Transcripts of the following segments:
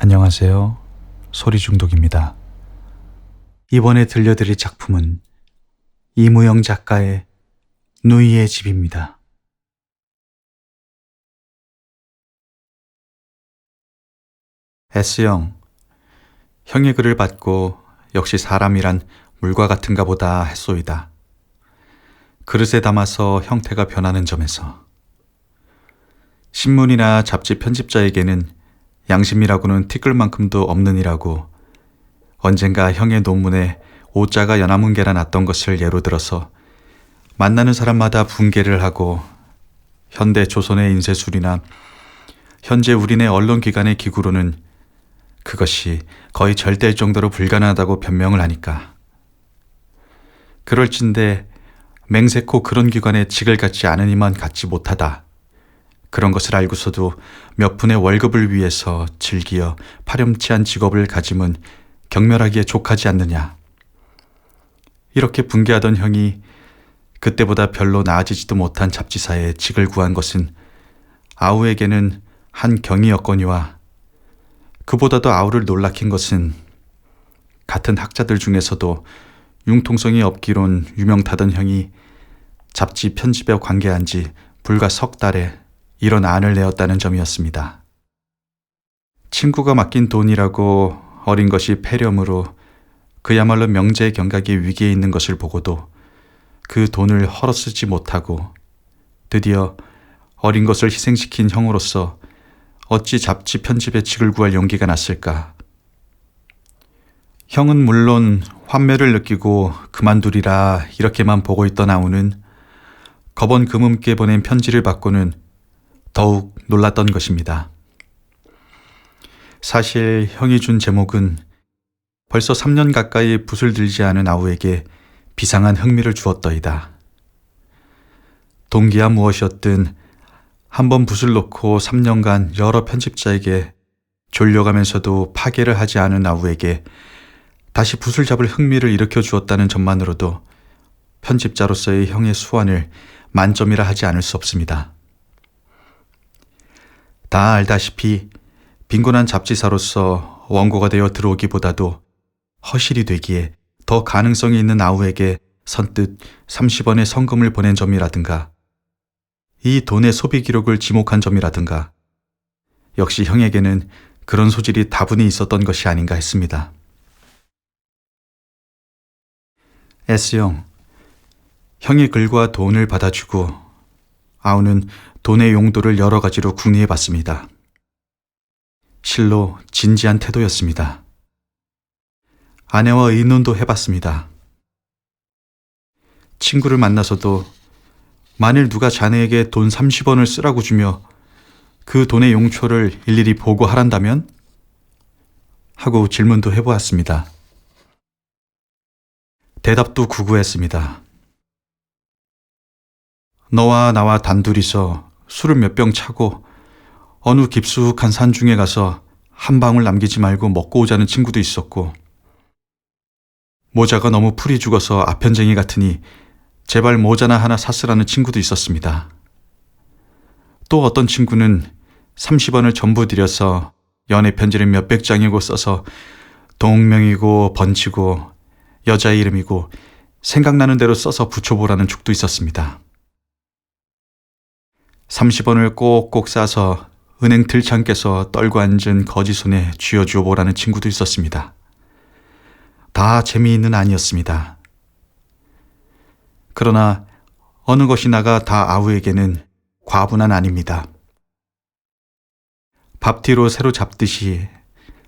안녕하세요. 소리중독입니다. 이번에 들려드릴 작품은 이무영 작가의 누이의 집입니다. S형, 형의 글을 받고 역시 사람이란 물과 같은가 보다 했소이다. 그릇에 담아서 형태가 변하는 점에서. 신문이나 잡지 편집자에게는 양심이라고는 티끌만큼도 없는 이라고 언젠가 형의 논문에 오자가 연화문계라 났던 것을 예로 들어서 만나는 사람마다 붕괴를 하고 현대 조선의 인쇄술이나 현재 우리네 언론기관의 기구로는 그것이 거의 절대일 정도로 불가능하다고 변명을 하니까. 그럴진데 맹세코 그런 기관에 직을 갖지 않으니만 갖지 못하다. 그런 것을 알고서도 몇 푼의 월급을 위해서 즐기어 파렴치한 직업을 가짐은 경멸하기에 족하지 않느냐. 이렇게 분개하던 형이 그때보다 별로 나아지지도 못한 잡지사에 직을 구한 것은 아우에게는 한 경이였거니와 그보다도 아우를 놀라킨 것은 같은 학자들 중에서도 융통성이 없기론 유명타던 형이 잡지 편집에 관계한 지 불과 석 달에 이런 안을 내었다는 점이었습니다. 친구가 맡긴 돈이라고 어린 것이 폐렴으로 그야말로 명제 경각의 위기에 있는 것을 보고도 그 돈을 헐어쓰지 못하고 드디어 어린 것을 희생시킨 형으로서 어찌 잡지 편집에 직을 구할 용기가 났을까. 형은 물론 환멸을 느끼고 그만두리라 이렇게만 보고 있던 아우는 거번 금음께 보낸 편지를 받고는 더욱 놀랐던 것입니다. 사실 형이 준 제목은 벌써 3년 가까이 붓을 들지 않은 아우에게 비상한 흥미를 주었더이다. 동기야 무엇이었든 한번 붓을 놓고 3년간 여러 편집자에게 졸려가면서도 파괴를 하지 않은 아우에게 다시 붓을 잡을 흥미를 일으켜 주었다는 점만으로도 편집자로서의 형의 수완을 만점이라 하지 않을 수 없습니다. 다 알다시피 빈곤한 잡지사로서 원고가 되어 들어오기보다도 허실이 되기에 더 가능성이 있는 아우에게 선뜻 30원의 성금을 보낸 점이라든가 이 돈의 소비 기록을 지목한 점이라든가 역시 형에게는 그런 소질이 다분히 있었던 것이 아닌가 했습니다. S형, 형의 글과 돈을 받아주고 아우는 돈의 용도를 여러 가지로 궁리해 봤습니다. 실로 진지한 태도였습니다. 아내와 의논도 해봤습니다. 친구를 만나서도 만일 누가 자네에게 돈 30원을 쓰라고 주며 그 돈의 용초를 일일이 보고하란다면? 하고 질문도 해보았습니다. 대답도 구구했습니다. 너와 나와 단둘이서 술을 몇 병 차고 어느 깊숙한 산중에 가서 한 방울 남기지 말고 먹고 오자는 친구도 있었고 모자가 너무 풀이 죽어서 아편쟁이 같으니 제발 모자나 하나 샀으라는 친구도 있었습니다. 또 어떤 친구는 30원을 전부 들여서 연애 편지를 몇백 장이고 써서 동명이고 번치고 여자 이름이고 생각나는 대로 써서 붙여보라는 족도 있었습니다. 30원을 꼭꼭 싸서 은행 들창께서 떨고 앉은 거지 손에 쥐어주어 보라는 친구도 있었습니다. 다 재미있는 아니었습니다. 그러나 어느 것이나가 다 아우에게는 과분한 아닙니다. 밥뒤로 새로 잡듯이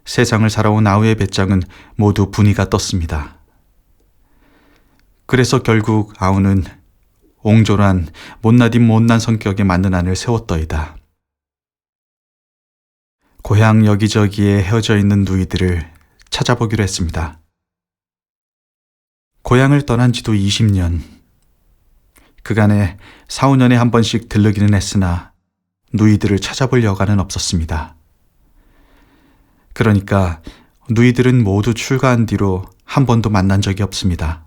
세상을 살아온 아우의 배짱은 모두 분이가 떴습니다. 그래서 결국 아우는 옹졸한 못나딘 못난 성격에 맞는 안을 세웠더이다. 고향 여기저기에 헤어져 있는 누이들을 찾아보기로 했습니다. 고향을 떠난 지도 20년. 그간에 4, 5년에 한 번씩 들르기는 했으나 누이들을 찾아볼 여간은 없었습니다. 그러니까 누이들은 모두 출가한 뒤로 한 번도 만난 적이 없습니다.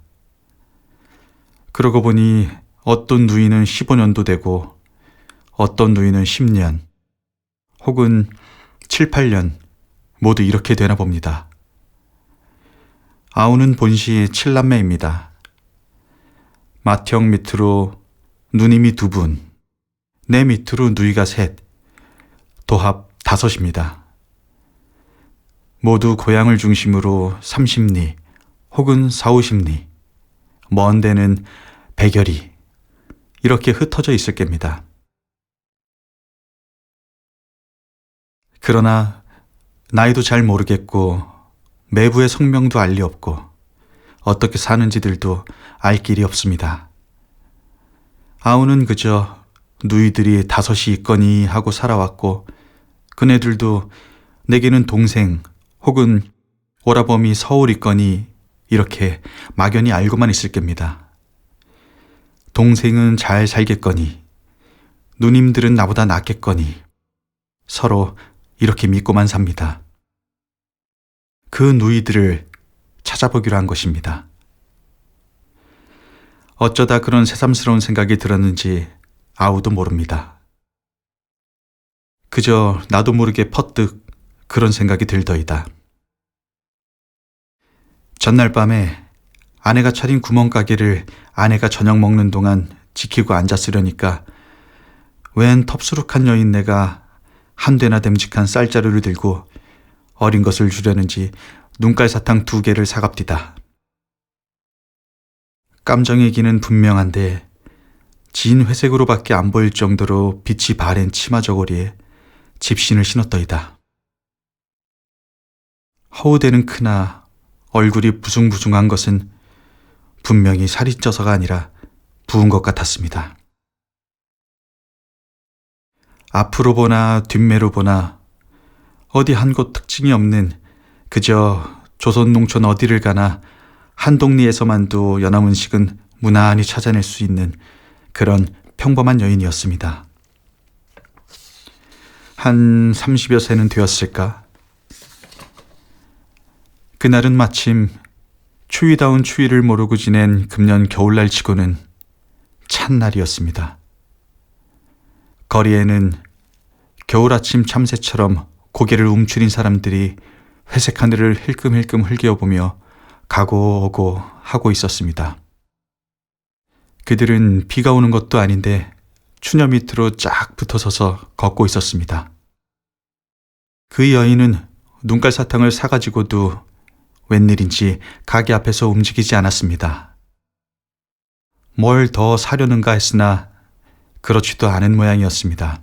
그러고 보니 어떤 누이는 15년도 되고 어떤 누이는 10년 혹은 7, 8년 모두 이렇게 되나 봅니다. 아우는 본시 7남매입니다. 맏형 밑으로 누님이 2분, 내 밑으로 누이가 3, 도합 5입니다. 모두 고향을 중심으로 30리 혹은 40~50리, 먼 데는 100여리 이렇게 흩어져 있을 겁니다. 그러나 나이도 잘 모르겠고 매부의 성명도 알 리 없고 어떻게 사는지들도 알 길이 없습니다. 아우는 그저 누이들이 5이 있거니 하고 살아왔고 그네들도 내게는 동생 혹은 오라버미 서울 있거니 이렇게 막연히 알고만 있을 겁니다. 동생은 잘 살겠거니 누님들은 나보다 낫겠거니 서로 이렇게 믿고만 삽니다. 그 누이들을 찾아보기로 한 것입니다. 어쩌다 그런 새삼스러운 생각이 들었는지 아우도 모릅니다. 그저 나도 모르게 퍼뜩 그런 생각이 들더이다. 전날 밤에 아내가 차린 구멍가게를 아내가 저녁 먹는 동안 지키고 앉았으려니까 웬 텁수룩한 여인네가 한 되나 됨직한 쌀자루를 들고 어린 것을 주려는지 눈깔 사탕 2개를 사갑디다. 깜정이기는 분명한데 진 회색으로밖에 안 보일 정도로 빛이 바랜 치마 저고리에 집신을 신었더이다. 허우대는 크나 얼굴이 부숭부숭한 것은 분명히 살이 쪄서가 아니라 부은 것 같았습니다. 앞으로 보나 뒷매로 보나 어디 한 곳 특징이 없는 그저 조선 농촌 어디를 가나 한 동리에서만도 연암 음식은 무난히 찾아낼 수 있는 그런 평범한 여인이었습니다. 한 30여 세는 되었을까? 그날은 마침 추위다운 추위를 모르고 지낸 금년 겨울날 치고는 찬 날이었습니다. 거리에는 겨울 아침 참새처럼 고개를 움츠린 사람들이 회색 하늘을 힐끔힐끔 흘겨보며 가고 오고 하고 있었습니다. 그들은 비가 오는 것도 아닌데 추녀 밑으로 쫙 붙어서서 걷고 있었습니다. 그 여인은 눈깔 사탕을 사가지고도 웬일인지 가게 앞에서 움직이지 않았습니다. 뭘 더 사려는가 했으나 그렇지도 않은 모양이었습니다.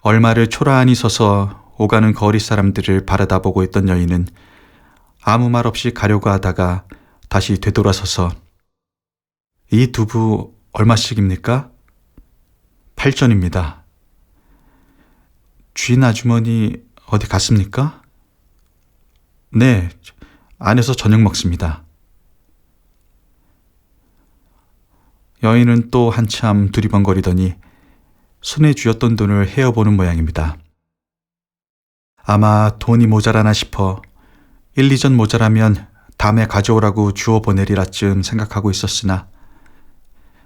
얼마를 초라하니 서서 오가는 거리 사람들을 바라다보고 있던 여인은 아무 말 없이 가려고 하다가 다시 되돌아서서 이 두부 얼마씩입니까? 8전입니다. 주인 아주머니 어디 갔습니까? 네, 안에서 저녁 먹습니다. 여인은 또 한참 두리번거리더니 손에 쥐었던 돈을 헤어보는 모양입니다. 아마 돈이 모자라나 싶어 1, 2전 모자라면 다음에 가져오라고 주워 보내리라쯤 생각하고 있었으나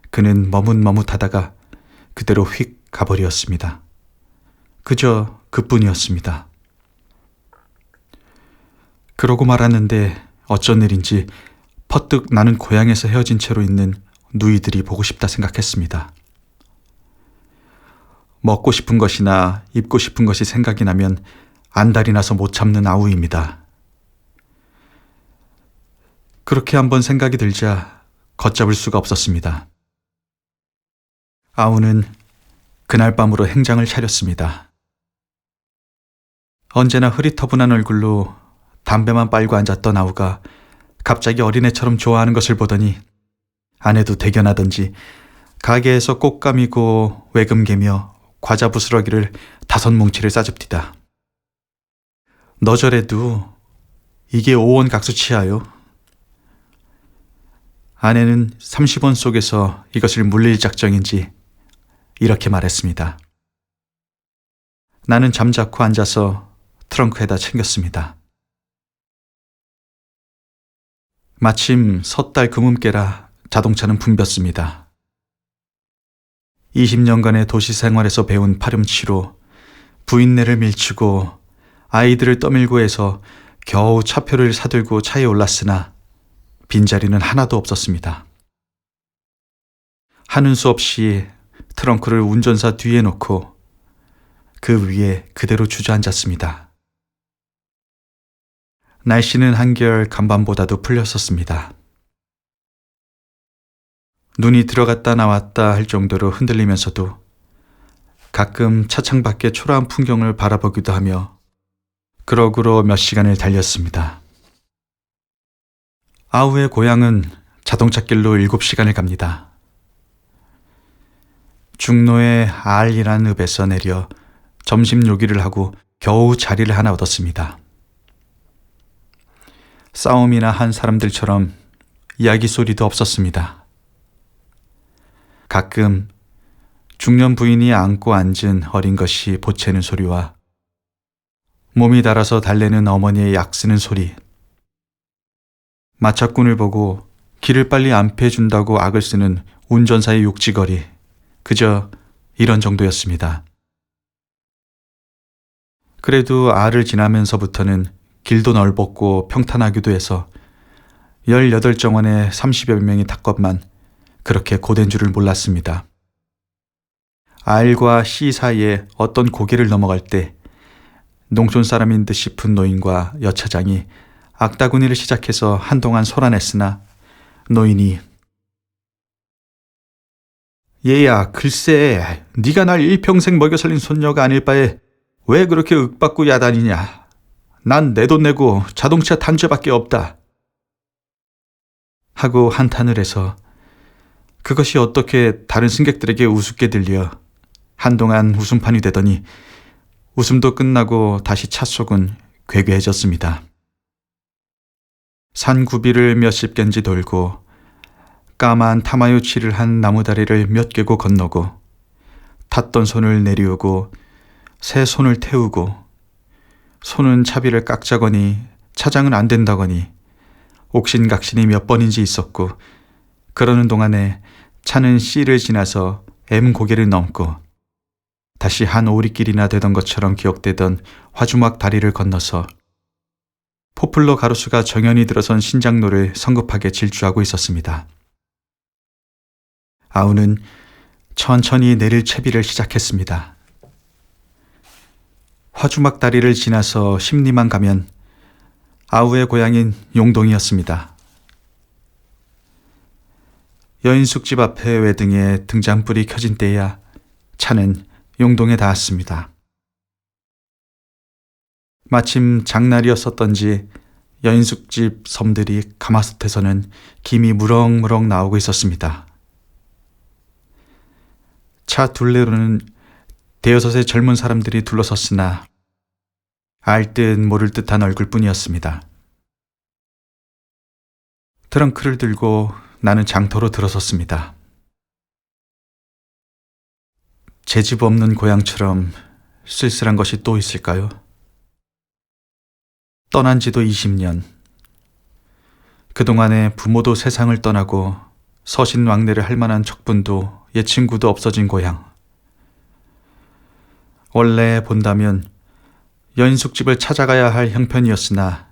그는 머뭇머뭇하다가 그대로 휙 가버리었습니다. 그저 그뿐이었습니다. 그러고 말았는데 어쩐 일인지 퍼뜩 나는 고향에서 헤어진 채로 있는 누이들이 보고 싶다 생각했습니다. 먹고 싶은 것이나 입고 싶은 것이 생각이 나면 안달이 나서 못 참는 아우입니다. 그렇게 한번 생각이 들자 걷잡을 수가 없었습니다. 아우는 그날 밤으로 행장을 차렸습니다. 언제나 흐릿터분한 얼굴로 담배만 빨고 앉았던 아우가 갑자기 어린애처럼 좋아하는 것을 보더니 아내도 대견하던지 가게에서 꽃감이고 외금개며 과자 부스러기를 5뭉치를 싸줍디다. 너저래도 이게 5원 각수치하요. 아내는 30원 속에서 이것을 물릴 작정인지 이렇게 말했습니다. 나는 잠자코 앉아서 트렁크에다 챙겼습니다. 마침 섣달 금음께라 자동차는 붐볐습니다. 20년간의 도시 생활에서 배운 파렴치로 부인네를 밀치고 아이들을 떠밀고 해서 겨우 차표를 사들고 차에 올랐으나 빈자리는 하나도 없었습니다. 하는 수 없이 트렁크를 운전사 뒤에 놓고 그 위에 그대로 주저앉았습니다. 날씨는 한결 간밤보다도 풀렸었습니다. 눈이 들어갔다 나왔다 할 정도로 흔들리면서도 가끔 차창 밖의 초라한 풍경을 바라보기도 하며 그러고로 몇 시간을 달렸습니다. 아우의 고향은 자동차길로 7시간을 갑니다. 중로의 알이란 읍에서 내려 점심 요기를 하고 겨우 자리를 하나 얻었습니다. 싸움이나 한 사람들처럼 이야기 소리도 없었습니다. 가끔 중년 부인이 안고 앉은 어린 것이 보채는 소리와 몸이 달아서 달래는 어머니의 약쓰는 소리, 마차꾼을 보고 길을 빨리 안패해준다고 악을 쓰는 운전사의 욕지거리, 그저 이런 정도였습니다. 그래도 알을 지나면서부터는 길도 넓었고 평탄하기도 해서 18정원에 30여 명이 탔건만 그렇게 고된 줄을 몰랐습니다. 알과 씨 사이에 어떤 고개를 넘어갈 때 농촌 사람인 듯 싶은 노인과 여차장이 악다구니를 시작해서 한동안 소란했으나 노인이 얘야 글쎄 네가 날 일평생 먹여 살린 손녀가 아닐 바에 왜 그렇게 윽받고 야단이냐. 난 내 돈 내고 자동차 탄 죄밖에 없다. 하고 한탄을 해서 그것이 어떻게 다른 승객들에게 우습게 들려 한동안 웃음판이 되더니 웃음도 끝나고 다시 차 속은 괴괴해졌습니다. 산구비를 몇십 갠지 돌고 까만 타마유치를 한 나무다리를 몇 개고 건너고 탔던 손을 내리우고 새 손을 태우고 손은 차비를 깎자거니 차장은 안 된다거니 옥신각신이 몇 번인지 있었고 그러는 동안에 차는 C를 지나서 M 고개를 넘고 다시 한 오리길이나 되던 것처럼 기억되던 화주막 다리를 건너서 포플러 가로수가 정연히 들어선 신장로를 성급하게 질주하고 있었습니다. 아우는 천천히 내릴 채비를 시작했습니다. 화주막 다리를 지나서 10리만 가면 아우의 고향인 용동이었습니다. 여인숙집 앞에 외등에 등잔불이 켜진 때야 차는 용동에 닿았습니다. 마침 장날이었었던지 여인숙집 섬들이 가마솥에서는 김이 무럭무럭 나오고 있었습니다. 차 둘레로는 대여섯의 젊은 사람들이 둘러섰으나 알 듯 모를 듯한 얼굴뿐이었습니다. 트렁크를 들고 나는 장터로 들어섰습니다. 제 집 없는 고향처럼 쓸쓸한 것이 또 있을까요? 떠난 지도 20년. 그동안에 부모도 세상을 떠나고 서신왕래를 할 만한 척분도 옛 친구도 없어진 고향. 원래 본다면 여인숙집을 찾아가야 할 형편이었으나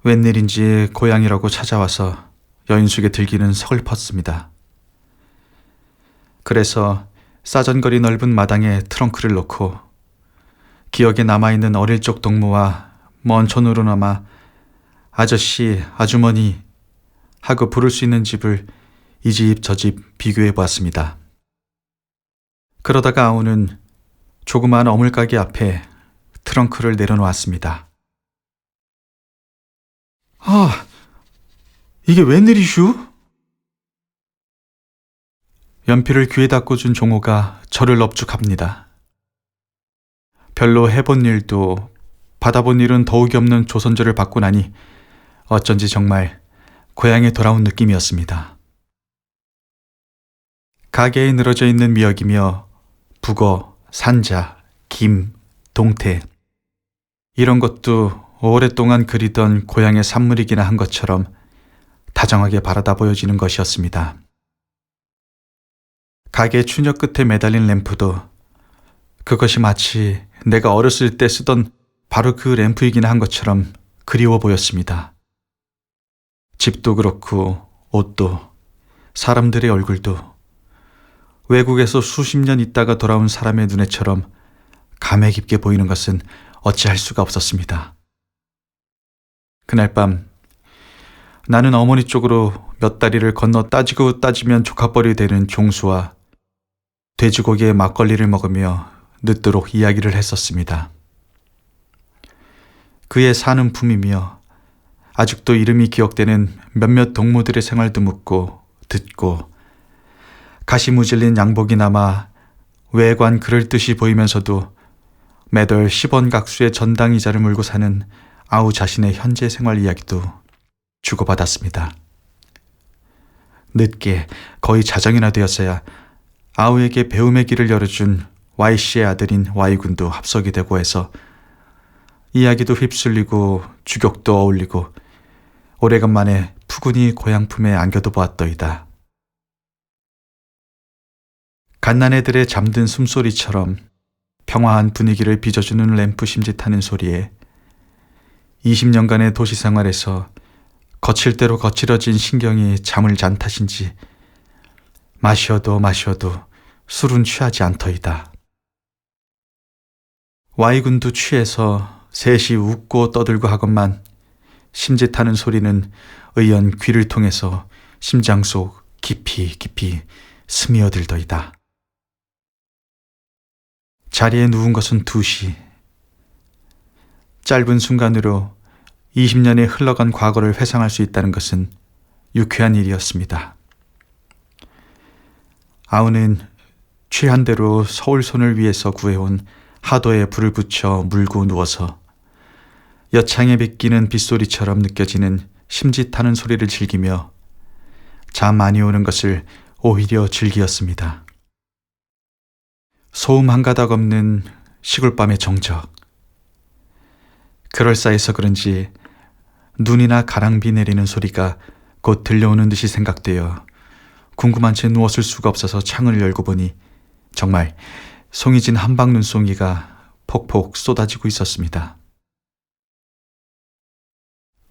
웬일인지 고향이라고 찾아와서 여인숙에 들기는 서글펐습니다. 그래서 싸전거리 넓은 마당에 트렁크를 놓고 기억에 남아있는 어릴 적 동무와 먼 촌으로나마 아저씨, 아주머니 하고 부를 수 있는 집을 이 집 저 집 비교해 보았습니다. 그러다가 아우는 조그마한 어물가게 앞에 트렁크를 내려놓았습니다. 아, 이게 웬일이슈? 연필을 귀에다 꽂은 종호가 저를 넙죽합니다. 별로 해본 일도 받아본 일은 더욱이 없는 조선조를 받고 나니 어쩐지 정말 고향에 돌아온 느낌이었습니다. 가게에 늘어져 있는 미역이며 북어, 산자, 김, 동태 이런 것도 오랫동안 그리던 고향의 산물이기나 한 것처럼 다정하게 바라다 보여지는 것이었습니다. 가게 추녀 끝에 매달린 램프도 그것이 마치 내가 어렸을 때 쓰던 바로 그 램프이긴 한 것처럼 그리워 보였습니다. 집도 그렇고 옷도 사람들의 얼굴도 외국에서 수십 년 있다가 돌아온 사람의 눈에처럼 감회 깊게 보이는 것은 어찌할 수가 없었습니다. 그날 밤 나는 어머니 쪽으로 몇 다리를 건너 따지고 따지면 조카뻘이 되는 종수와 돼지고기에 막걸리를 먹으며 늦도록 이야기를 했었습니다. 그의 사는 품이며 아직도 이름이 기억되는 몇몇 동무들의 생활도 묻고 듣고 가시무질린 양복이나마 외관 그럴듯이 보이면서도 매달 10원 각수의 전당이자를 물고 사는 아우 자신의 현재 생활 이야기도 주고받았습니다. 늦게 거의 자정이나 되었어야 아우에게 배움의 길을 열어준 Y씨의 아들인 Y군도 합석이 되고 해서 이야기도 휩쓸리고 주격도 어울리고 오래간만에 푸근히 고향 품에 안겨도 보았더이다. 갓난애들의 잠든 숨소리처럼 평화한 분위기를 빚어주는 램프 심짓하는 소리에 20년간의 도시 생활에서 거칠 대로 거칠어진 신경이 잠을 잔 탓인지 마셔도 술은 취하지 않더이다. Y군도 취해서 셋이 웃고 떠들고 하건만 심짓하는 소리는 의연 귀를 통해서 심장 속 깊이 스며들더이다. 자리에 누운 것은 2시. 짧은 순간으로 20년이 흘러간 과거를 회상할 수 있다는 것은 유쾌한 일이었습니다. 아우는 취한 대로 서울손을 위해서 구해온 하도에 불을 붙여 물고 누워서 여창에 비끼는 빗소리처럼 느껴지는 심짓하는 소리를 즐기며 잠 많이 오는 것을 오히려 즐기었습니다. 소음 한 가닥 없는 시골밤의 정적. 그럴싸해서 그런지 눈이나 가랑비 내리는 소리가 곧 들려오는 듯이 생각되어 궁금한 채 누웠을 수가 없어서 창을 열고 보니 정말 송이진 한방 눈송이가 폭폭 쏟아지고 있었습니다.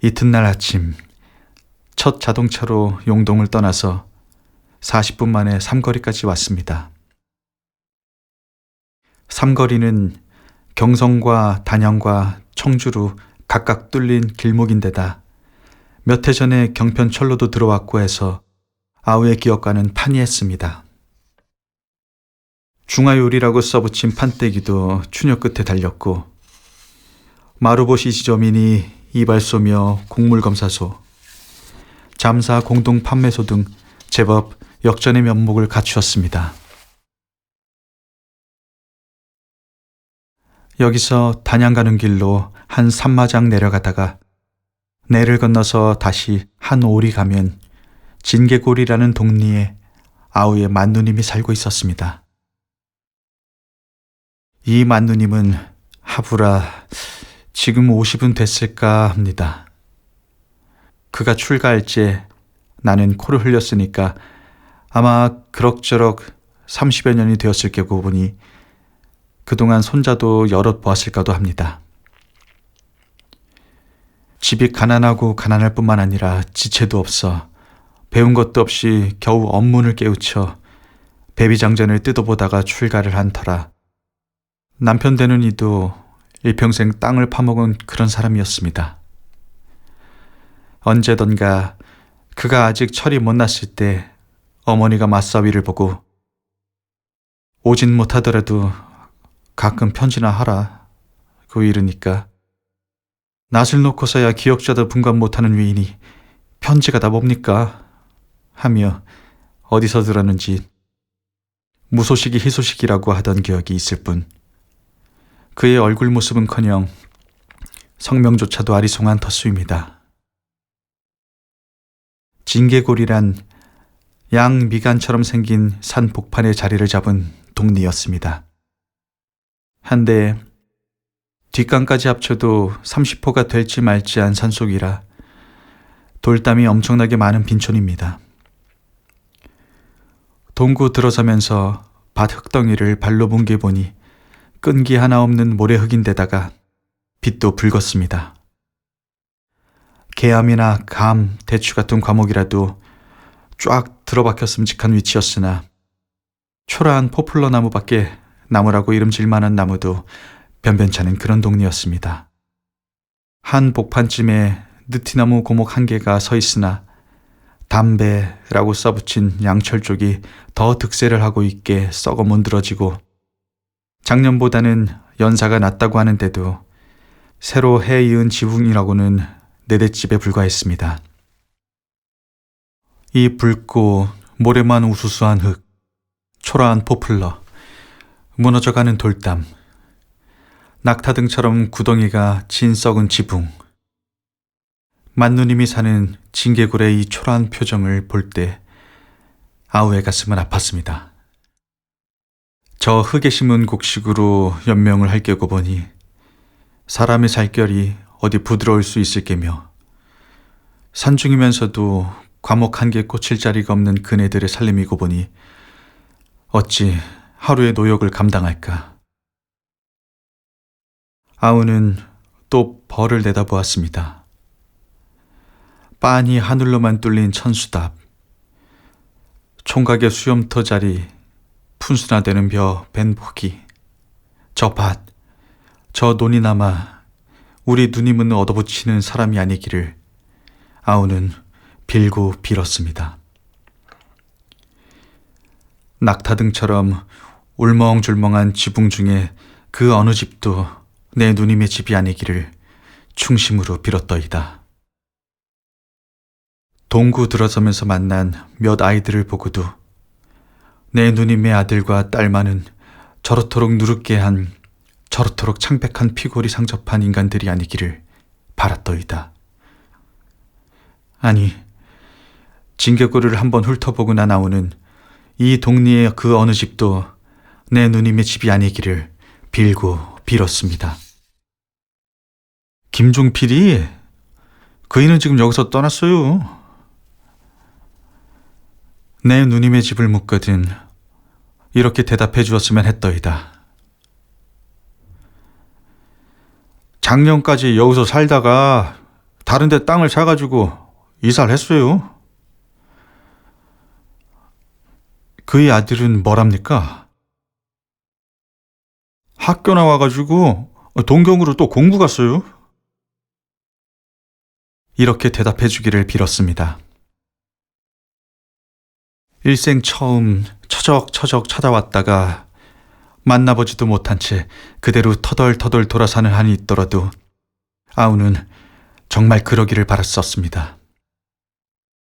이튿날 아침 첫 자동차로 용동을 떠나서 40분 만에 삼거리까지 왔습니다. 삼거리는 경성과 단양과 청주로 각각 뚫린 길목인데다 몇 해 전에 경편철로도 들어왔고 해서 아우의 기억과는 판이했습니다. 중화요리라고 써붙인 판때기도 추녀 끝에 달렸고 마루보시 지점이니 이발소며 곡물검사소, 잠사 공동 판매소 등 제법 역전의 면목을 갖추었습니다. 여기서 단양 가는 길로 한 산마장 내려가다가 내를 건너서 다시 한 오리 가면 진계골이라는 동리에 아우의 만누님이 살고 있었습니다. 이 만누님은 하부라 지금 50은 됐을까 합니다. 그가 출가할 때 나는 코를 흘렸으니까 아마 그럭저럭 30여 년이 되었을 게고 보니 그동안 손자도 여럿 보았을까도 합니다. 집이 가난하고 가난할 뿐만 아니라 지체도 없어 배운 것도 없이 겨우 업문을 깨우쳐 배비장전을 뜯어보다가 출가를 한 터라 남편 되는 이도 일평생 땅을 파먹은 그런 사람이었습니다. 언제던가 그가 아직 철이 못 났을 때 어머니가 맞사위를 보고 오진 못하더라도 가끔 편지나 하라 고 이르니까 낯을 놓고서야 기억자도 분간 못하는 위인이 편지가 다 뭡니까 하며 어디서 들었는지 무소식이 희소식이라고 하던 기억이 있을 뿐 그의 얼굴 모습은커녕 성명조차도 아리송한 터수입니다. 진계골이란 양 미간처럼 생긴 산 복판에 자리를 잡은 동리였습니다. 한데 뒷간까지 합쳐도 30호가 될지 말지 한 산속이라 돌담이 엄청나게 많은 빈촌입니다. 동구 들어서면서 밭 흙덩이를 발로 뭉개보니 끈기 하나 없는 모래흙인데다가 빛도 붉었습니다. 개암이나 감, 대추 같은 과목이라도 쫙 들어박혔음직한 위치였으나 초라한 포플러 나무밖에 나무라고 이름질 만한 나무도 변변찮은 그런 동네였습니다. 한 복판쯤에 느티나무 고목 한 개가 서 있으나 담배라고 써붙인 양철 쪽이 더 득세를 하고 있게 썩어 문드러지고 작년보다는 연사가 낮다고 하는데도 새로 해 이은 지붕이라고는 네댓집에 불과했습니다. 이 붉고 모래만 우수수한 흙, 초라한 포플러, 무너져가는 돌담, 낙타등처럼 구덩이가 진 썩은 지붕, 만누님이 사는 징계굴의 이 초라한 표정을 볼 때 아우의 가슴은 아팠습니다. 저 흙에 심은 곡식으로 연명을 할 게고 보니 사람의 살결이 어디 부드러울 수 있을 게며 산중이면서도 과목 한 개 꽂힐 자리가 없는 그네들의 살림이고 보니 어찌 하루의 노역을 감당할까. 아우는 또 벌을 내다보았습니다. 빤히 하늘로만 뚫린 천수답, 총각의 수염터 자리, 푼수나되는 벼 벤 포기, 저 밭, 저 논이나마 우리 누님은 얻어붙이는 사람이 아니기를 아우는 빌고 빌었습니다. 낙타등처럼 울멍줄멍한 지붕 중에 그 어느 집도 내 누님의 집이 아니기를 충심으로 빌었더이다. 동구 들어서면서 만난 몇 아이들을 보고도 내 누님의 아들과 딸만은 저렇도록 누르게 한, 저렇도록 창백한 피골이 상접한 인간들이 아니기를 바랐더이다. 아니, 징계골을 한번 훑어보고 난 아우는 이 동네의 그 어느 집도 내 누님의 집이 아니기를 빌고 빌었습니다. 김종필이 그이는 지금 여기서 떠났어요. 내 누님의 집을 묻거든 이렇게 대답해 주었으면 했더이다. 작년까지 여기서 살다가 다른 데 땅을 사가지고 이사를 했어요. 그의 아들은 뭐랍니까? 학교 나와가지고 동경으로 또 공부 갔어요. 이렇게 대답해 주기를 빌었습니다. 일생 처음 처적처적 찾아왔다가 만나보지도 못한 채 그대로 터덜터덜 돌아사는 한이 있더라도 아우는 정말 그러기를 바랐었습니다.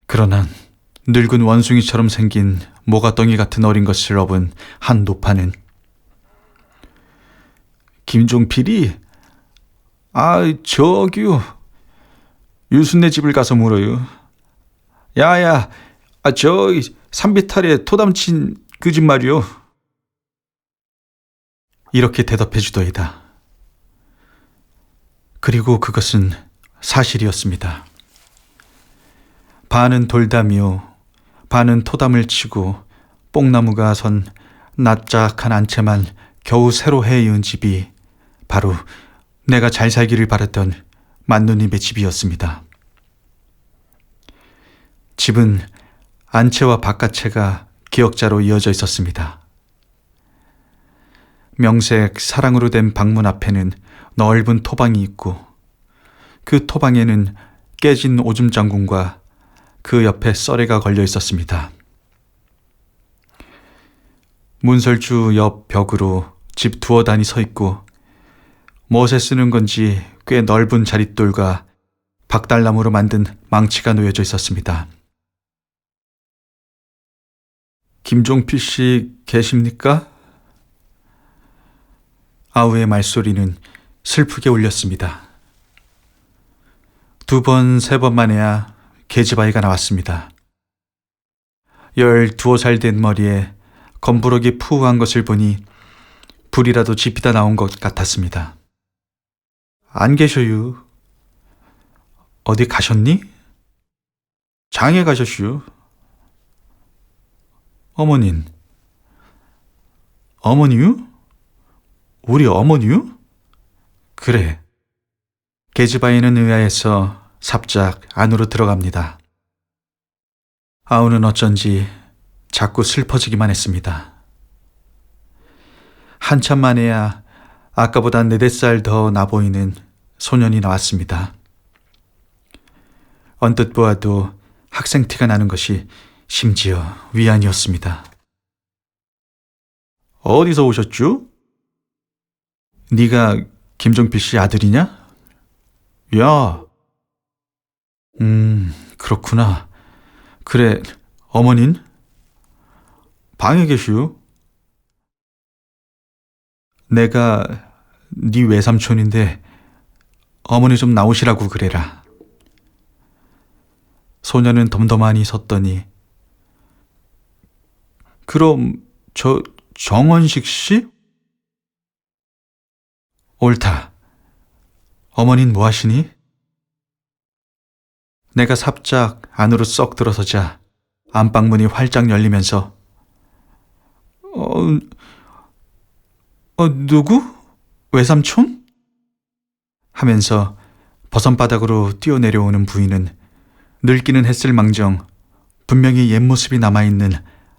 그러나 늙은 원숭이처럼 생긴 모가덩이 같은 어린 것을 업은 한 노파는 김종필이 저기요 유순네 집을 가서 물어요. 야야 저기 산비탈에 토담친 그 집 말이요. 이렇게 대답해 주더이다. 그리고 그것은 사실이었습니다. 반은 돌담이요, 반은 토담을 치고 뽕나무가 선 납작한 안채만 겨우 새로 해이은 집이 바로 내가 잘 살기를 바랐던 만누님의 집이었습니다. 집은 안채와 바깥채가 기역자로 이어져 있었습니다. 명색 사랑으로 된 방문 앞에는 넓은 토방이 있고 그 토방에는 깨진 오줌 장군과 그 옆에 썰애가 걸려 있었습니다. 문설주 옆 벽으로 집 두어 단이 서 있고 무엇에 쓰는 건지 꽤 넓은 자릿돌과 박달나무로 만든 망치가 놓여져 있었습니다. 김종필 씨 계십니까? 아우의 말소리는 슬프게 울렸습니다. 2번, 3번 만에야 계집아이가 나왔습니다. 12살 된 머리에 검부러기 푸우한 것을 보니 불이라도 지피다 나온 것 같았습니다. 안 계셔요. 어디 가셨니? 장에 가셨슈. 어머닌. 어머니요? 우리 어머니요? 그래, 계집아이는 의아해서 삽작 안으로 들어갑니다. 아우는 어쩐지 자꾸 슬퍼지기만 했습니다. 한참 만에야 아까보다 4~5살 더 나보이는 소년이 나왔습니다. 언뜻 보아도 학생 티가 나는 것이 심지어 위안이었습니다. 어디서 오셨죠? 네가 김종필 씨 아들이냐? 야. 그렇구나. 그래, 어머닌? 방에 계슈? 내가 네 외삼촌인데 어머니 좀 나오시라고 그래라. 소녀는 덤덤하니 섰더니 그럼 저 정원식 씨? 옳다. 어머닌 뭐 하시니? 내가 삽작 안으로 썩 들어서자 안방문이 활짝 열리면서 누구? 외삼촌? 하면서 버선바닥으로 뛰어내려오는 부인은 늙기는 했을 망정 분명히 옛 모습이 남아있는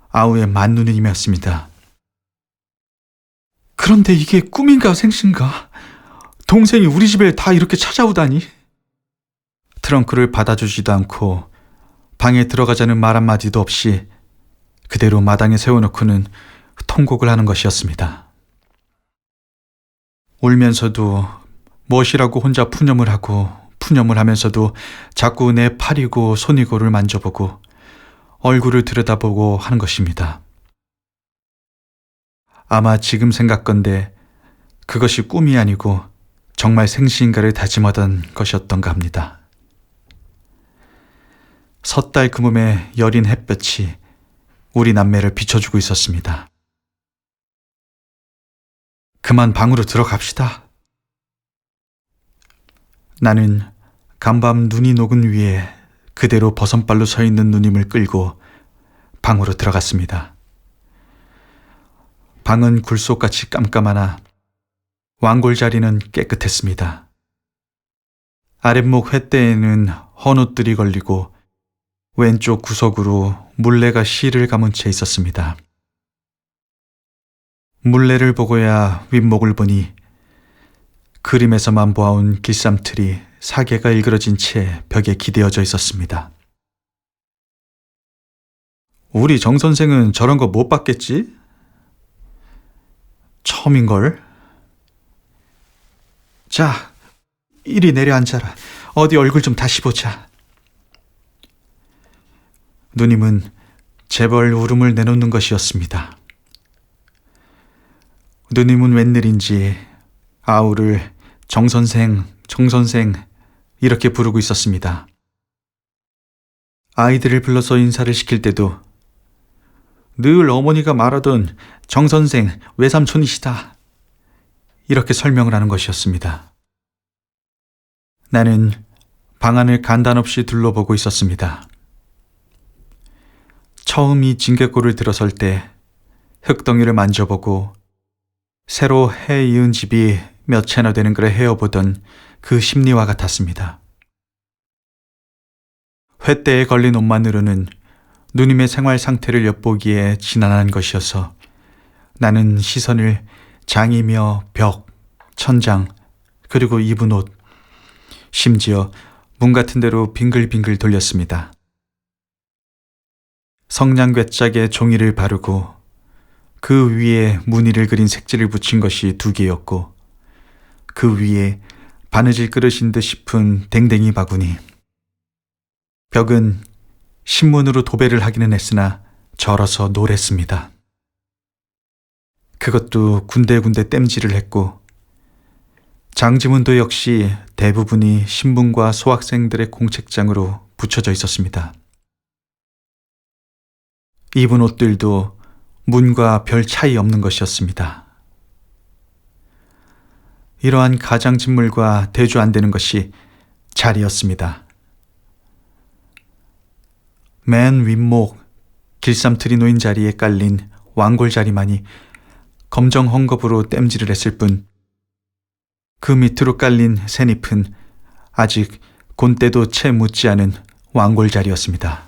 아우의 만누님이었습니다. 그런데 이게 꿈인가 생신가? 동생이 우리 집에 다 이렇게 찾아오다니. 트렁크를 받아주지도 않고 방에 들어가자는 말 한마디도 없이 그대로 마당에 세워놓고는 통곡을 하는 것이었습니다. 울면서도 무엇이라고 혼자 푸념을 하고 푸념을 하면서도 자꾸 내 팔이고 손이고를 만져보고 얼굴을 들여다보고 하는 것입니다. 아마 지금 생각건대 그것이 꿈이 아니고 정말 생시인가를 다짐하던 것이었던가 합니다. 섣달 그물의 여린 햇볕이 우리 남매를 비춰주고 있었습니다. 그만 방으로 들어갑시다. 나는 간밤 눈이 녹은 위에 그대로 버선발로 서 있는 누님을 끌고 방으로 들어갔습니다. 방은 굴속같이 깜깜하나 왕골 자리는 깨끗했습니다. 아랫목 횃대에는 헌옷들이 걸리고 왼쪽 구석으로 물레가 실을 감은 채 있었습니다. 물레를 보고야 윗목을 보니 그림에서만 보아온 길쌈틀이 사계가 일그러진 채 벽에 기대어져 있었습니다. 우리 정 선생은 저런 거 못 봤겠지? 처음인걸? 자, 이리 내려앉아라. 어디 얼굴 좀 다시 보자. 누님은 재벌 울음을 내놓는 것이었습니다. 누님은 웬일인지 아우를 정선생, 정선생 이렇게 부르고 있었습니다. 아이들을 불러서 인사를 시킬 때도 늘 어머니가 말하던 정선생, 외삼촌이시다 이렇게 설명을 하는 것이었습니다. 나는 방 안을 간단없이 둘러보고 있었습니다. 처음 이 징계골을 들어설 때 흙덩이를 만져보고 새로 해 이은 집이 몇 채나 되는 글을 헤어보던 그 심리와 같았습니다. 횃대에 걸린 옷만으로는 누님의 생활 상태를 엿보기에 지난한 것이어서 나는 시선을 장이며 벽, 천장, 그리고 입은 옷, 심지어 문 같은 데로 빙글빙글 돌렸습니다. 성냥괴짝에 종이를 바르고 그 위에 무늬를 그린 색지를 붙인 것이 2개였고 그 위에 바느질 그릇인 듯 싶은 댕댕이 바구니. 벽은 신문으로 도배를 하기는 했으나 절어서 노랬습니다. 그것도 군데군데 땜질을 했고 장지문도 역시 대부분이 신분과 소학생들의 공책장으로 붙여져 있었습니다. 입은 옷들도 문과 별 차이 없는 것이었습니다. 이러한 가장짓물과 대조 안 되는 것이 자리였습니다. 맨 윗목 길쌈틀이 놓인 자리에 깔린 왕골 자리만이 검정 헝겊으로 땜질을 했을 뿐 그 밑으로 깔린 새잎은 아직 곤때도 채 묻지 않은 완골자리였습니다.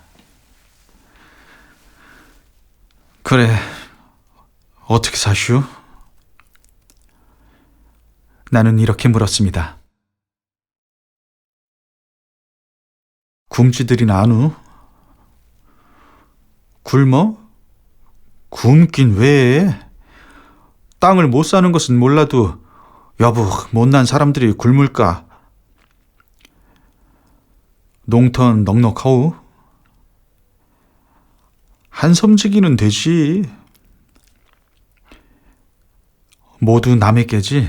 그래, 어떻게 사슈? 나는 이렇게 물었습니다. 굶지들이 나누? 굶어? 굶긴 왜? 땅을 못 사는 것은 몰라도 여보 못난 사람들이 굶을까? 농턴 넉넉하오? 한섬지기는 되지. 모두 남의 깨지.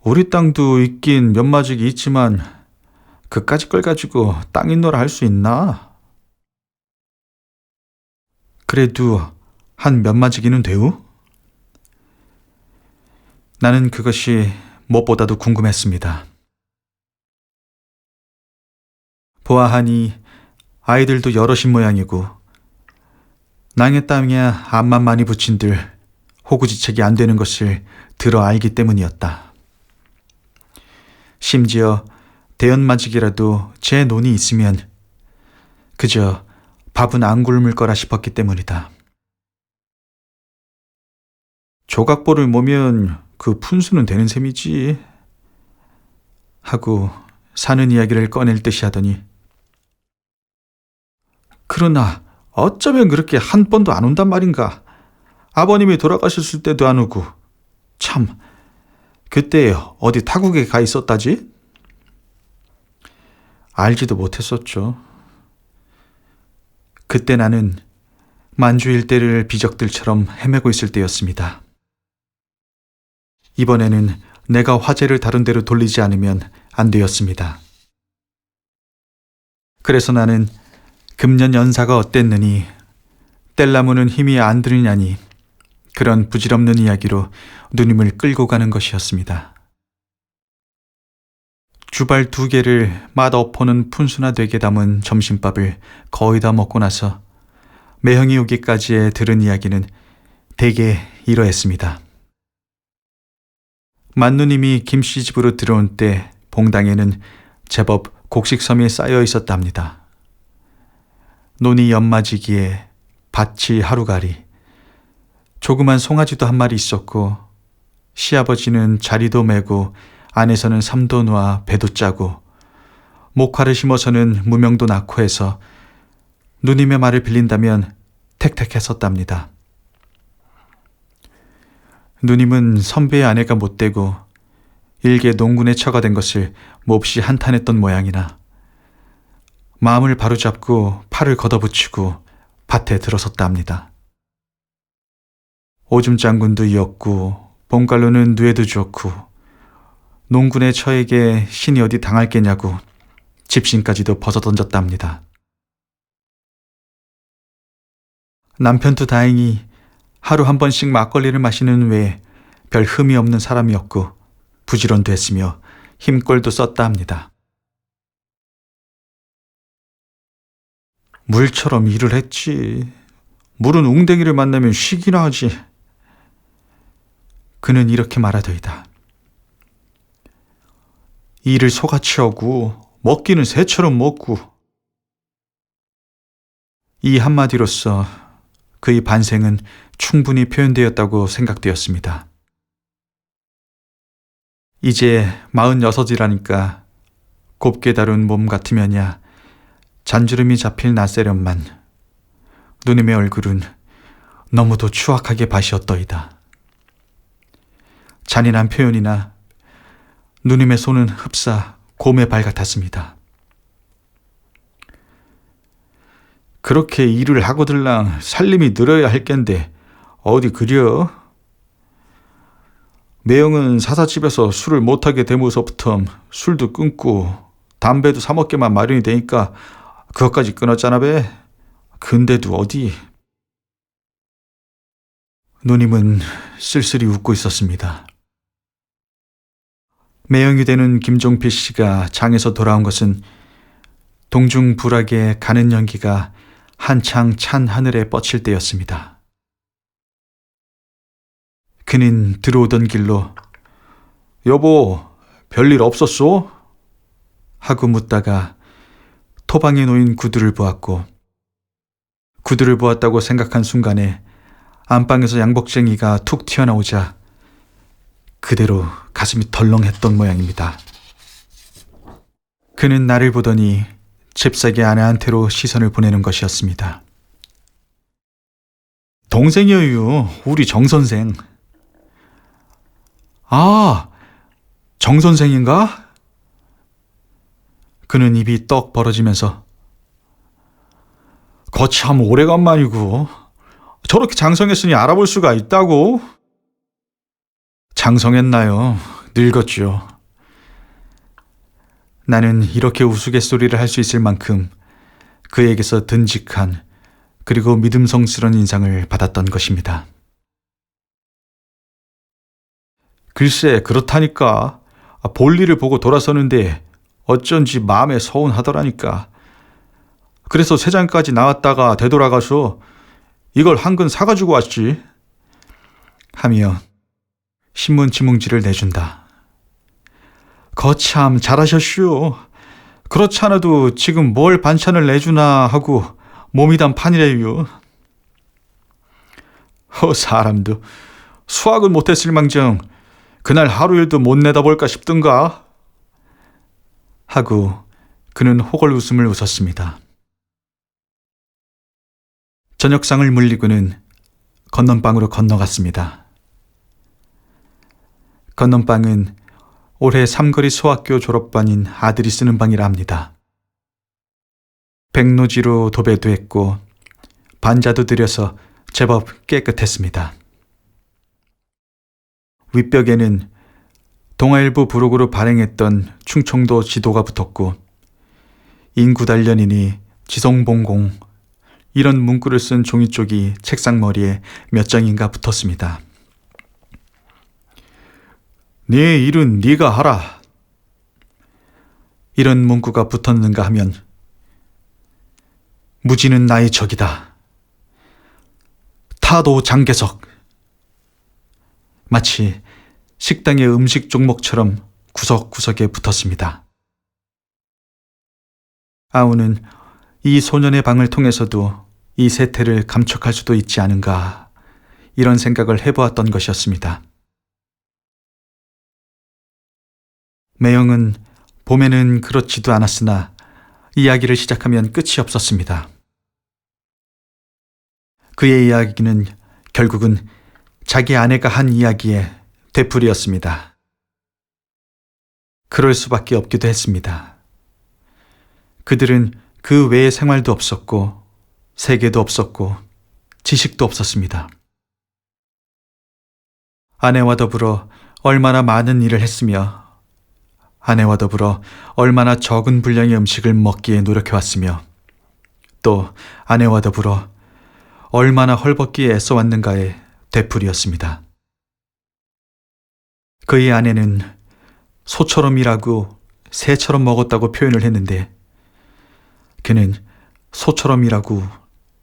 우리 땅도 있긴 몇 마직이 있지만 그까짓 걸 가지고 땅 있노라 할 수 있나? 그래도 한 몇 마지기는 되우? 나는 그것이 무엇보다도 궁금했습니다. 보아하니 아이들도 여럿인 모양이고 낭의 땅에 앞만 많이 붙인들 호구지책이 안 되는 것을 들어 알기 때문이었다. 심지어 대연마직이라도 제 논이 있으면 그저 밥은 안 굶을 거라 싶었기 때문이다. 조각보를 모면 그 푼수는 되는 셈이지 하고 사는 이야기를 꺼낼 듯이 하더니 그러나 어쩌면 그렇게 한 번도 안 온단 말인가. 아버님이 돌아가셨을 때도 안 오고 참 그때 어디 타국에 가 있었다지? 알지도 못했었죠. 그때 나는 만주 일대를 비적들처럼 헤매고 있을 때였습니다. 이번에는 내가 화제를 다른 데로 돌리지 않으면 안 되었습니다. 그래서 나는 금년 연사가 어땠느니 뗄나무는 힘이 안 들으냐니 그런 부질없는 이야기로 누님을 끌고 가는 것이었습니다. 주발 2개를 맛없어는 푼수나 되게 담은 점심밥을 거의 다 먹고 나서 매형이 오기까지의 들은 이야기는 대개 이러했습니다. 만누님이 김씨 집으로 들어온 때 봉당에는 제법 곡식섬이 쌓여 있었답니다. 논이 연마지기에 밭이 하루가리, 조그만 송아지도 한 마리 있었고 시아버지는 자리도 메고 안에서는 삼도 놓아 배도 짜고 목화를 심어서는 무명도 낳고 해서 누님의 말을 빌린다면 택택했었답니다. 누님은 선배의 아내가 못되고 일개 농군의 처가 된 것을 몹시 한탄했던 모양이나 마음을 바로잡고 팔을 걷어붙이고 밭에 들어섰답니다. 오줌 장군도 이었고 봄갈로는 누에도 좋고 농군의 처에게 신이 어디 당할 게냐고 집신까지도 벗어던졌답니다. 남편도 다행히 하루 한 번씩 막걸리를 마시는 외에 별 흠이 없는 사람이었고 부지런도 했으며 힘꼴도 썼다 합니다. 물처럼 일을 했지. 물은 웅댕이를 만나면 쉬기나 하지. 그는 이렇게 말하더이다. 일을 소같이 하고 먹기는 새처럼 먹고. 이 한마디로써 그의 반생은 충분히 표현되었다고 생각되었습니다. 이제 46이라니까 곱게 다룬 몸 같으면야 잔주름이 잡힐 나세련만 누님의 얼굴은 너무도 추악하게 바시었더이다. 잔인한 표현이나 누님의 손은 흡사 곰의 발 같았습니다. 그렇게 일을 하고들랑 살림이 늘어야 할 겐데 어디 그려? 매형은 사사집에서 술을 못하게 되면서부터 술도 끊고 담배도 사 먹게만 마련이 되니까 그것까지 끊었잖아 배. 근데도 어디. 누님은 쓸쓸히 웃고 있었습니다. 매형이 되는 김종필 씨가 장에서 돌아온 것은 동중불악의 가는 연기가 한창 찬 하늘에 뻗칠 때였습니다. 그는 들어오던 길로 여보, 별일 없었소? 하고 묻다가 토방에 놓인 구두를 보았고, 구두를 보았다고 생각한 순간에 안방에서 양복쟁이가 툭 튀어나오자 그대로 가슴이 덜렁했던 모양입니다. 그는 나를 보더니 잽싸게 아내한테로 시선을 보내는 것이었습니다. 동생이에요. 우리 정 선생. 아, 정 선생인가? 그는 입이 떡 벌어지면서 거참 오래간만이고 저렇게 장성했으니 알아볼 수가 있다고? 장성했나요? 늙었죠. 나는 이렇게 우스갯소리를 할 수 있을 만큼 그에게서 든직한 그리고 믿음성스러운 인상을 받았던 것입니다. 글쎄 그렇다니까. 볼일을 보고 돌아서는데 어쩐지 마음에 서운하더라니까. 그래서 세장까지 나왔다가 되돌아가서 이걸 한 근 사가지고 왔지. 하며 신문 지뭉지를 내준다. 거참 잘하셨슈. 그렇지 않아도 지금 뭘 반찬을 내주나 하고 몸이 단 판이래요. 사람도 수학은 못했을 망정 그날 하루 일도 못 내다볼까 싶던가 하고 그는 호걸 웃음을 웃었습니다. 저녁상을 물리고는 건넌방으로 건너갔습니다. 건넌방은 올해 삼거리 소학교 졸업반인 아들이 쓰는 방이라 합니다. 백노지로 도배도 했고 반자도 들여서 제법 깨끗했습니다. 윗벽에는 동아일보 부록으로 발행했던 충청도 지도가 붙었고 인구 단련이니 지성봉공 이런 문구를 쓴 종이 쪽이 책상 머리에 몇 장인가 붙었습니다. 네 일은 네가 하라. 이런 문구가 붙었는가 하면 무지는 나의 적이다. 타도 장개석. 마치 식당의 음식 종목처럼 구석구석에 붙었습니다. 아우는 이 소년의 방을 통해서도 이 세태를 감촉할 수도 있지 않은가 이런 생각을 해보았던 것이었습니다. 매형은 봄에는 그렇지도 않았으나 이야기를 시작하면 끝이 없었습니다. 그의 이야기는 결국은 자기 아내가 한 이야기의 되풀이였습니다. 그럴 수밖에 없기도 했습니다. 그들은 그 외의 생활도 없었고 세계도 없었고 지식도 없었습니다. 아내와 더불어 얼마나 많은 일을 했으며 아내와 더불어 얼마나 적은 분량의 음식을 먹기에 노력해왔으며 또 아내와 더불어 얼마나 헐벗기에 애써왔는가의 되풀이였습니다. 그의 아내는 소처럼 일하고 새처럼 먹었다고 표현을 했는데 그는 소처럼 일하고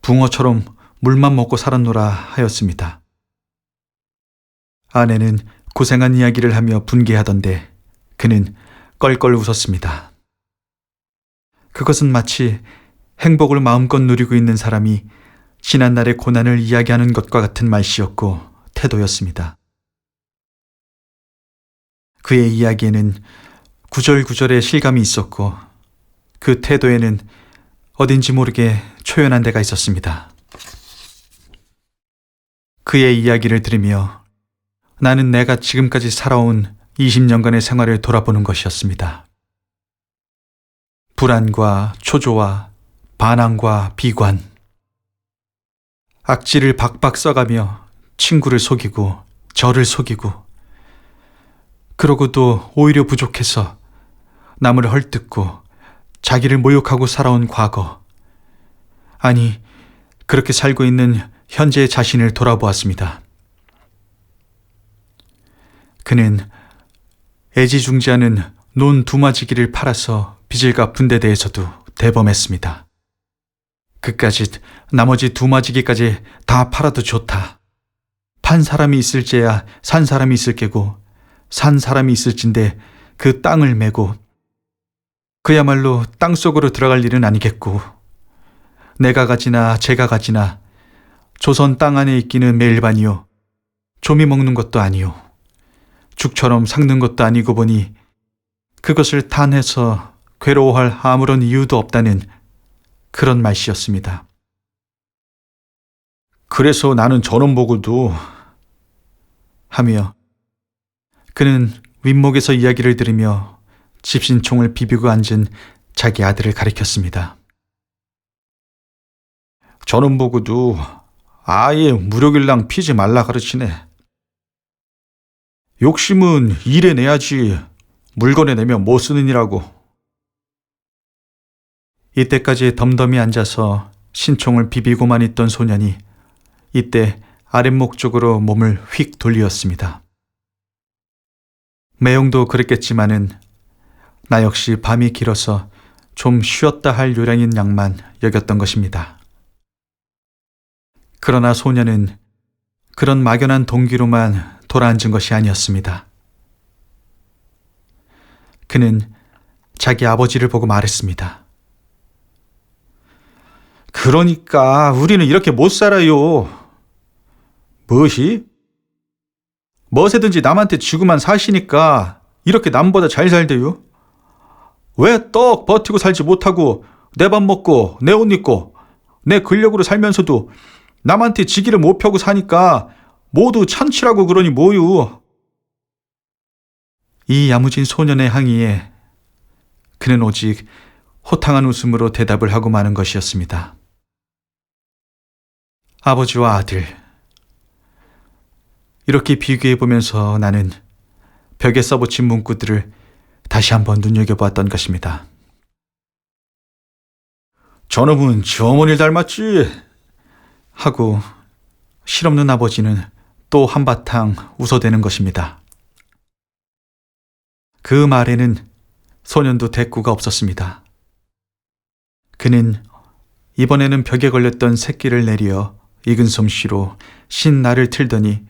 붕어처럼 물만 먹고 살았노라 하였습니다. 아내는 고생한 이야기를 하며 분개하던데 그는 껄껄 웃었습니다. 그것은 마치 행복을 마음껏 누리고 있는 사람이 지난날의 고난을 이야기하는 것과 같은 말씨였고 태도였습니다. 그의 이야기에는 구절구절의 실감이 있었고 그 태도에는 어딘지 모르게 초연한 데가 있었습니다. 그의 이야기를 들으며 나는 내가 지금까지 살아온 20년간의 생활을 돌아보는 것이었습니다. 불안과 초조와 반항과 비관, 악질을 박박 써가며 친구를 속이고 저를 속이고 그러고도 오히려 부족해서 남을 헐뜯고 자기를 모욕하고 살아온 과거, 아니 그렇게 살고 있는 현재의 자신을 돌아보았습니다. 그는 애지중지하는 논 두마지기를 팔아서 빚을 갚은 데 대해서도 대범했습니다. 그까짓 나머지 두마지기까지 다 팔아도 좋다. 판 사람이 있을지야 산 사람이 있을 게고 산 사람이 있을진데 그 땅을 메고 그야말로 땅속으로 들어갈 일은 아니겠고 내가 가지나 제가 가지나 조선 땅 안에 있기는 매일반이요 조미 먹는 것도 아니요 죽처럼 삭는 것도 아니고 보니 그것을 탄해서 괴로워할 아무런 이유도 없다는 그런 말씨였습니다. 그래서 나는 저놈 보고도 하며 그는 윗목에서 이야기를 들으며 집신총을 비비고 앉은 자기 아들을 가리켰습니다. 저놈 보고도 아예 무력일랑 피지 말라 가르치네. 욕심은 일에 내야지 물건에 내면 못 쓰느니라고. 이때까지 덤덤히 앉아서 신총을 비비고만 있던 소년이 이때 아랫목 쪽으로 몸을 휙 돌리었습니다. 매용도 그랬겠지만은 나 역시 밤이 길어서 좀 쉬었다 할 요량인 양만 여겼던 것입니다. 그러나 소년은 그런 막연한 동기로만 돌아앉은 것이 아니었습니다. 그는 자기 아버지를 보고 말했습니다. 그러니까 우리는 이렇게 못 살아요. 무엇이? 뭐세든지 남한테 지고만 사시니까 이렇게 남보다 잘 살대요? 왜 떡 버티고 살지 못하고 내 밥 먹고 내 옷 입고 내 근력으로 살면서도 남한테 지기를 못 펴고 사니까 모두 천치라고 그러니 뭐유? 이 야무진 소년의 항의에 그는 오직 호탕한 웃음으로 대답을 하고 마는 것이었습니다. 아버지와 아들, 이렇게 비교해보면서 나는 벽에 써붙인 문구들을 다시 한번 눈여겨보았던 것입니다. 저놈은 지 어머니를 닮았지? 하고 실없는 아버지는 또 한바탕 웃어대는 것입니다. 그 말에는 소년도 대꾸가 없었습니다. 그는 이번에는 벽에 걸렸던 새끼를 내리어 익은 솜씨로 신날을 틀더니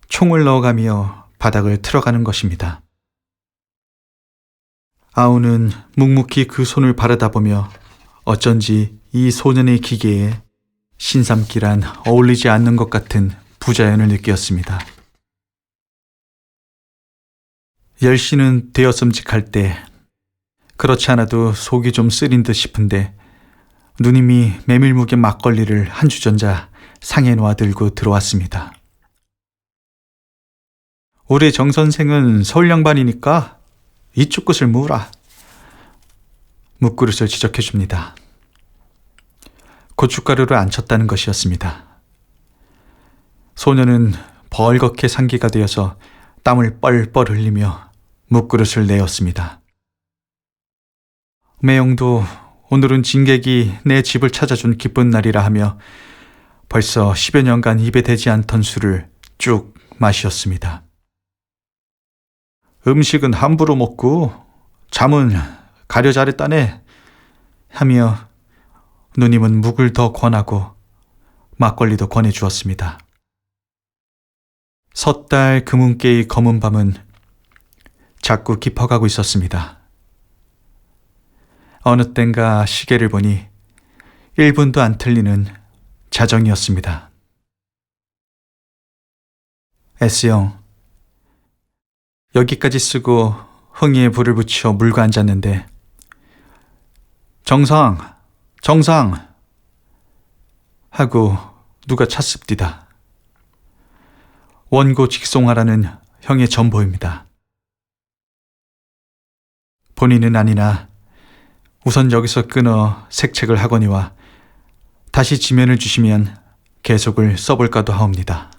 총을 넣어가며 바닥을 틀어가는 것입니다. 아우는 묵묵히 그 손을 바라다 보며 어쩐지 이 소년의 기계에 신삼기란 어울리지 않는 것 같은 부자연을 느꼈습니다. 10시는 되었음직할 때 그렇지 않아도 속이 좀 쓰린 듯 싶은데 누님이 메밀묵의 막걸리를 한 주전자 상에 놓아 들고 들어왔습니다. 우리 정 선생은 서울 양반이니까 이쪽 것을 무으라. 묵그릇을 지적해 줍니다. 고춧가루를 안 쳤다는 것이었습니다. 소년은 벌겋게 상기가 되어서 땀을 뻘뻘 흘리며 묵그릇을 내었습니다. 매용도 오늘은 진객이 내 집을 찾아준 기쁜 날이라 하며 벌써 10여 년간 입에 대지 않던 술을 쭉 마시었습니다. 음식은 함부로 먹고 잠은 가려 잘했다네 하며 누님은 묵을 더 권하고 막걸리도 권해주었습니다. 섣달 금운깨의 검은 밤은 자꾸 깊어가고 있었습니다. 어느 땐가 시계를 보니 1분도 안 틀리는 자정이었습니다. S형, 여기까지 쓰고 흥이에 불을 붙여 물고 앉았는데 정상 하고 누가 찼습디다. 원고 직송하라는 형의 전보입니다. 본인은 아니나 우선 여기서 끊어 색책을 하거니와 다시 지면을 주시면 계속을 써볼까도 하옵니다.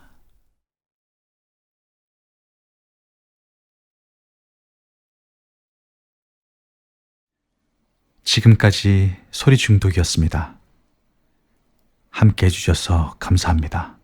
지금까지 소리 중독이었습니다. 함께 해주셔서 감사합니다.